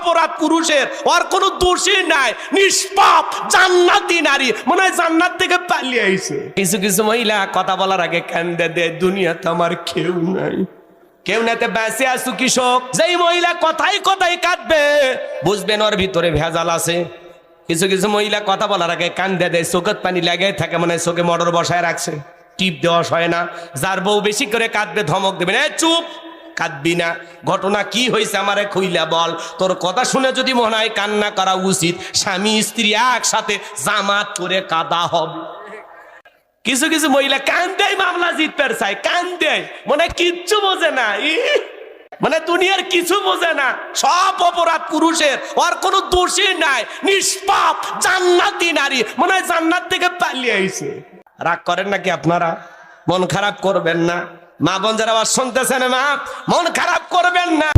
অপরাধ পুরুষের, ওর কোনো দোষই নাই, নিষ্পাপ জান্নাতি নারী, মনে হয় জান্নাত থেকে পালিয়ে আইছে। কিছু কিছু মহিলা কথা বলার আগে কান্দে দেয়, দুনিয়াতে আমার কেউ নাই, কেউ নাতে বেঁচে আসু কৃষক। যেই মহিলা কথাই কথাই কাঁদবে, বুঝবেন ওর ভিতরে ভেজাল আছে। কিছু কিছু মহিলা কথা বলার আগে কান্দে দেয়, চোখের পানি লাগে থাকে, মনে হয় চোখে মোটর বসায় রাখছে, টিপ দেওয়া হয় না। যার বউ বেশি করে কাঁদবে ধমক দেবে, না চুপ, কাঁদবি না, ঘটনা কি হয়েছে আমারে খুইলা বল। তোর কথা শুনে যদি মনে হয় কান্না করা উচিত, স্বামী স্ত্রী একসাথে জামাত করে কাঁদা হবে। কিছু কিছু মহিলা কান্দে মামলা জিততে চায়, কান্দে মনে কিচ্ছু বোঝে না, মানে দুনিয়ার কিছু বোঝে না, সব অপরাধ পুরুষের, ওর কোনো দোষই নাই, নিষ্পাপ জান্নাতি নারী, মনে হয় জান্নাত থেকে পালিয়ে আইছে। রাগ করেন নাকি আপনারা? মন খারাপ করবেন না, মা বোন যারা শুনতেছেন, মা মন খারাপ করবেন না।